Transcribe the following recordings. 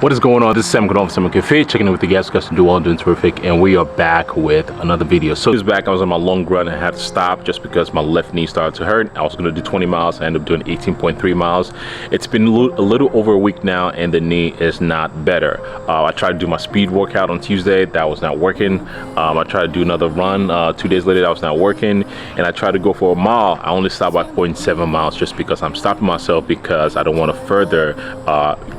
What is going on? This is Samok from Samok, checking in with you guys to do all doing terrific, and we are back with another video. So this back, I was on my long run and I had to stop just because my left knee started to hurt. I was going to do 20 miles. I ended up doing 18.3 miles. It's been a little over a week now and the knee is not better. I tried to do my speed workout on Tuesday. That was not working. I tried to do another run 2 days later. That was not working. And I tried to go for a mile. I only stopped by 0.7 miles just because I'm stopping myself because I don't want to further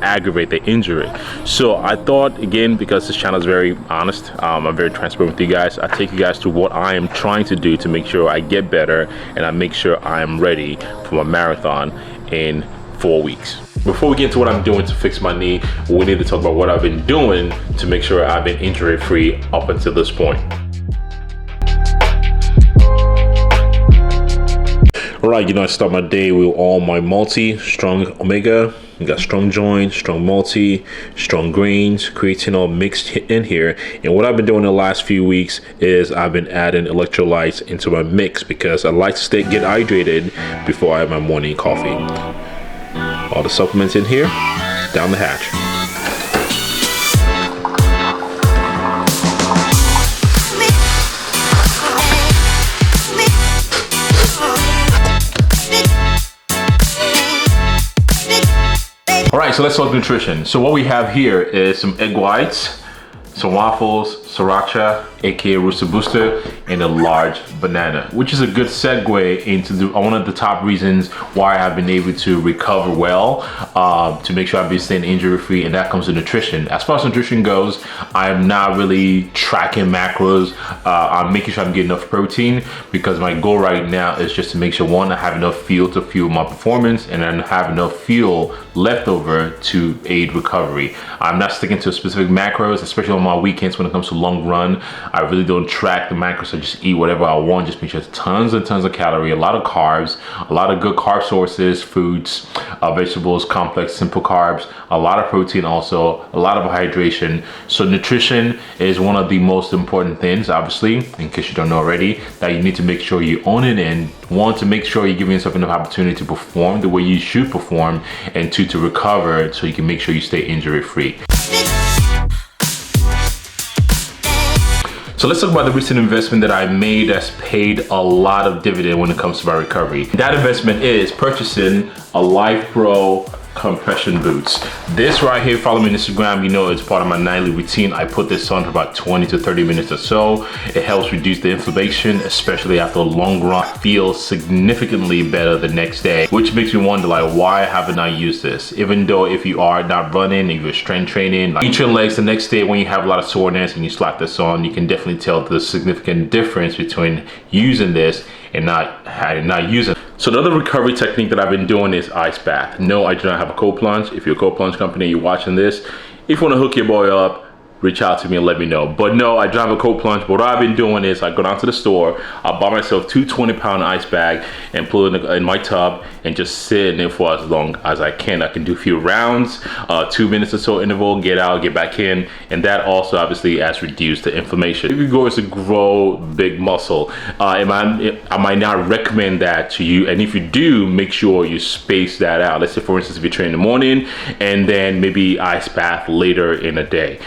aggravate the injury. So I thought, again, because this channel is very honest, I'm very transparent with you guys, I take you guys to what I am trying to do to make sure I get better and I make sure I am ready for my marathon in 4 weeks. Before we get into what I'm doing to fix my knee, we need to talk about what I've been doing to make sure I've been injury free up until this point. All right, I start my day with all my multi, strong omega. You got strong joint, strong multi, strong greens, creatine all mixed in here. And what I've been doing the last few weeks is I've been adding electrolytes into my mix because I like to get hydrated before I have my morning coffee. All the supplements in here, down the hatch. All right, so let's talk nutrition. So what we have here is some egg whites, some waffles, sriracha, aka Rooster Booster, and a large banana, which is a good segue into one of the top reasons why I've been able to recover well, to make sure I've been staying injury free, and that comes to nutrition. As far as nutrition goes, I'm not really tracking macros. I'm making sure I'm getting enough protein because my goal right now is just to make sure, one, I have enough fuel to fuel my performance, and then have enough fuel left over to aid recovery. I'm not sticking to specific macros, especially on my weekends when it comes to long run. I really don't track the macros. I just eat whatever I want. Just make sure it's tons and tons of calorie, a lot of carbs, a lot of good carb sources, fruits, vegetables, complex, simple carbs, a lot of protein also, a lot of hydration. So nutrition is one of the most important things, obviously, in case you don't know already, that you need to make sure you own it in. One, to make sure you're giving yourself enough opportunity to perform the way you should perform, and two, to recover so you can make sure you stay injury free. So let's talk about the recent investment that I made that's paid a lot of dividend when it comes to my recovery. That investment is purchasing a Life Pro compression boots. This right here, follow me on Instagram, you know it's part of my nightly routine. I put this on for about 20 to 30 minutes or so. It helps reduce the inflammation, especially after a long run. Feels significantly better the next day, which makes me wonder, like, why haven't I used this? Even though if you are not running, if you're strength training, like, eat your legs the next day when you have a lot of soreness and you slap this on, you can definitely tell the significant difference between using this and not using it. So another recovery technique that I've been doing is ice bath. No, I do not have a cold plunge. If you're a cold plunge company, you're watching this, if you want to hook your boy up, reach out to me and let me know. But no, I don't have a cold plunge. But what I've been doing is I go down to the store, I buy myself 2 20-pound ice bag and put it in my tub and just sit in it for as long as I can. I can do a few rounds, 2 minutes or so interval, get out, get back in, and that also obviously has reduced the inflammation. If your goal is to grow big muscle, I might not recommend that to you, and if you do, make sure you space that out. Let's say, for instance, if you train in the morning and then maybe ice bath later in the day.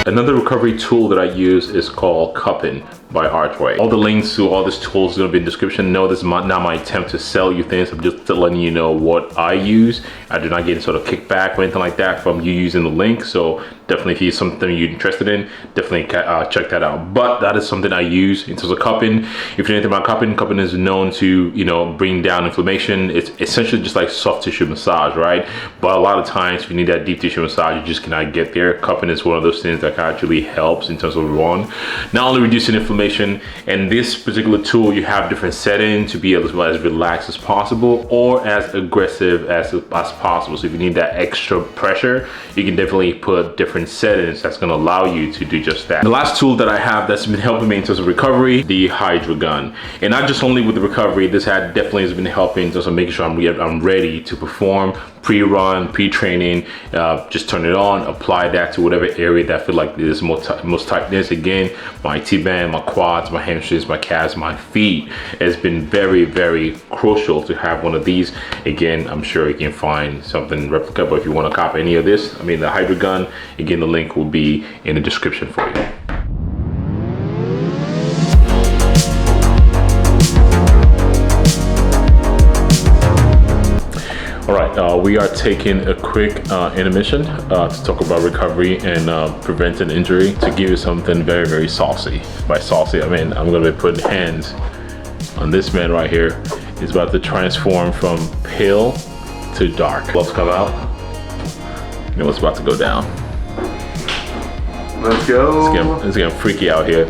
Another recovery tool that I use is called Cupping by Archway. All the links to all these tools are going to be in the description. No, this is not my attempt to sell you things. I'm just letting you know what I use. I do not get any sort of kickback or anything like that from you using the link. So definitely, if it's something you're interested in, definitely check that out. But that is something I use in terms of cupping. If you know anything about cupping, cupping is known to, bring down inflammation. It's essentially just like soft tissue massage, right? But a lot of times, if you need that deep tissue massage, you just cannot get there. Cupping is one of those things that actually helps in terms of one, not only reducing inflammation, and this particular tool, you have different settings to be able to as relaxed as possible or as aggressive as possible. So if you need that extra pressure, you can definitely put different settings that's going to allow you to do just that. The last tool that I have that's been helping me in terms of recovery, the Hydragun, and not just only with the recovery, this definitely has been helping in terms of making sure I'm ready to perform pre-run, pre-training, just turn it on, apply that to whatever area that I feel like there's most tightness. Again, my T-band, my quads, my hamstrings, my calves, my feet. It's been very, very crucial to have one of these. Again, I'm sure you can find something replicable if you want to copy any of this. I mean, the Hydragun, again, the link will be in the description for you. All right, we are taking a quick intermission to talk about recovery and preventing injury, to give you something very, very saucy. By saucy, I mean I'm gonna be putting hands on this man right here. He's about to transform from pale to dark. Gloves come out. You know what's about to go down. Let's go. It's getting freaky out here.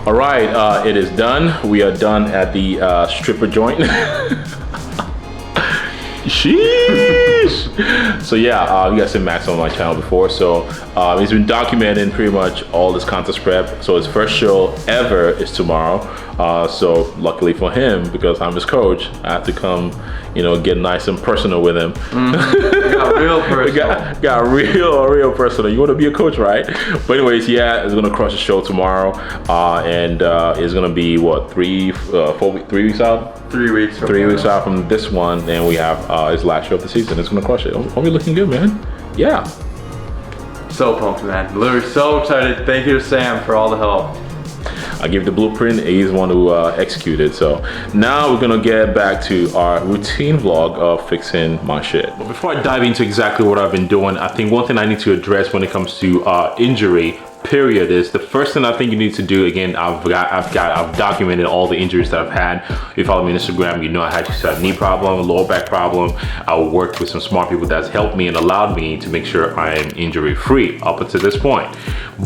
All right, it is done. We are done at the stripper joint. Sheesh. So yeah, you guys seen Max on my channel before, so he's been documenting pretty much all this contest prep. So his first show ever is tomorrow. So luckily for him, because I'm his coach, I have to come, you know, get nice and personal with him. Got real personal. got real personal. You want to be a coach, right? But anyways, yeah, it's gonna crush the show tomorrow, and it's gonna be what, 3 weeks out? 3 weeks. 3 weeks out from this one, and we have his last show of the season. It's gonna crush it. Hope you're looking good, man. Yeah. So pumped, man. Literally so excited. Thank you to Sam for all the help. I gave the blueprint, he's the one who executed. So now we're gonna get back to our routine vlog of fixing my shit. But before I dive into exactly what I've been doing, I think one thing I need to address when it comes to injury, period, is the first thing I think you need to do. Again, I've documented all the injuries that I've had. If you follow me on Instagram, you know I had a knee problem, a lower back problem. I worked with some smart people that's helped me and allowed me to make sure I am injury free up until this point.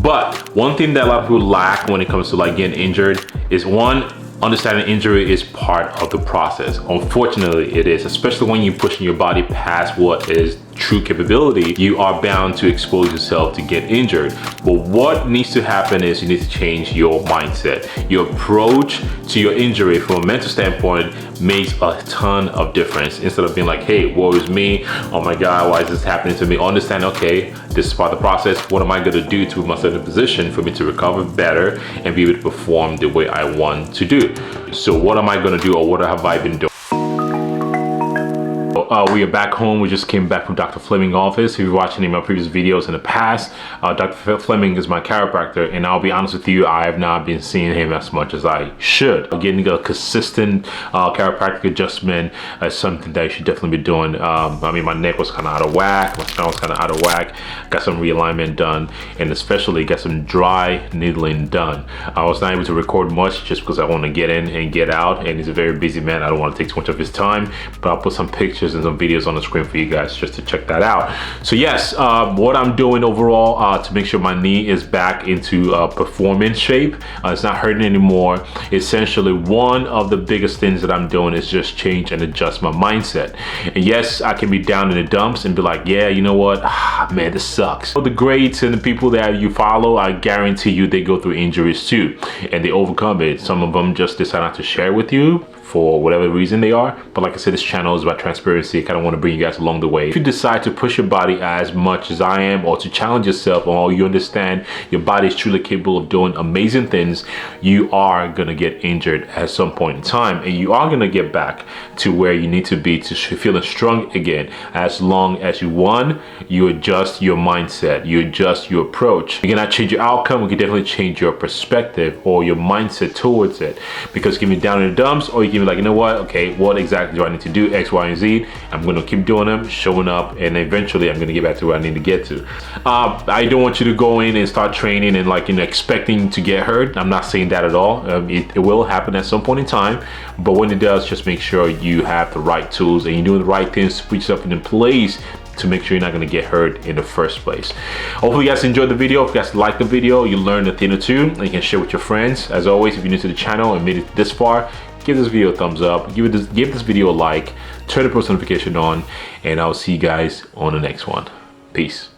But one thing that a lot of people lack when it comes to like getting injured is, one, understanding injury is part of the process. Unfortunately, it is, especially when you're pushing your body past what is true capability. You are bound to expose yourself to get injured. But what needs to happen is you need to change your mindset. Your approach to your injury from a mental standpoint makes a ton of difference. Instead of being like, hey, woe is me, oh my God, why is this happening to me? Understand, okay, this is part of the process. What am I gonna do to put myself in a position for me to recover better and be able to perform the way I want to do? So what am I gonna do, or what have I been doing? We are back home. We just came back from Dr. Fleming's office. If you're watching any of my previous videos in the past, Dr. Fleming is my chiropractor, and I'll be honest with you, I have not been seeing him as much as I should. Getting a consistent chiropractic adjustment is something that you should definitely be doing. I mean, my neck was kind of out of whack, my spine was kind of out of whack. Got some realignment done, and especially got some dry needling done. I was not able to record much just because I want to get in and get out, and he's a very busy man. I don't want to take too much of his time, but I'll put some pictures and some videos on the screen for you guys just to check that out. So yes, what I'm doing overall to make sure my knee is back into performance shape, it's not hurting anymore. Essentially, one of the biggest things that I'm doing is just change and adjust my mindset. And yes, I can be down in the dumps and be like, yeah, you know what, man, this sucks. So the greats and the people that you follow, I guarantee you they go through injuries too, and they overcome it. Some of them just decide not to share with you for whatever reason they are. But like I said, this channel is about transparency. I kind of want to bring you guys along the way. If you decide to push your body as much as I am, or to challenge yourself, or you understand your body is truly capable of doing amazing things, you are gonna get injured at some point in time, and you are gonna get back to where you need to be to feeling strong again, as long as you adjust your mindset, you adjust your approach. You cannot change your outcome, we can definitely change your perspective or your mindset towards it. Because you can be down in the dumps, or you can be like, you know what, okay, what exactly do I need to do, X, Y, and Z? I'm gonna keep doing them, showing up, and eventually I'm gonna get back to where I need to get to. I don't want you to go in and start training and like, you know, expecting to get hurt. I'm not saying that at all. It will happen at some point in time, but when it does, just make sure you have the right tools and you're doing the right things to put yourself in place to make sure you're not gonna get hurt in the first place. Hopefully you guys enjoyed the video. If you guys liked the video, you learned a thing or two, and you can share with your friends. As always, if you're new to the channel and made it this far, give this video a thumbs up, give this video a like, turn the post notification on, and I'll see you guys on the next one. Peace.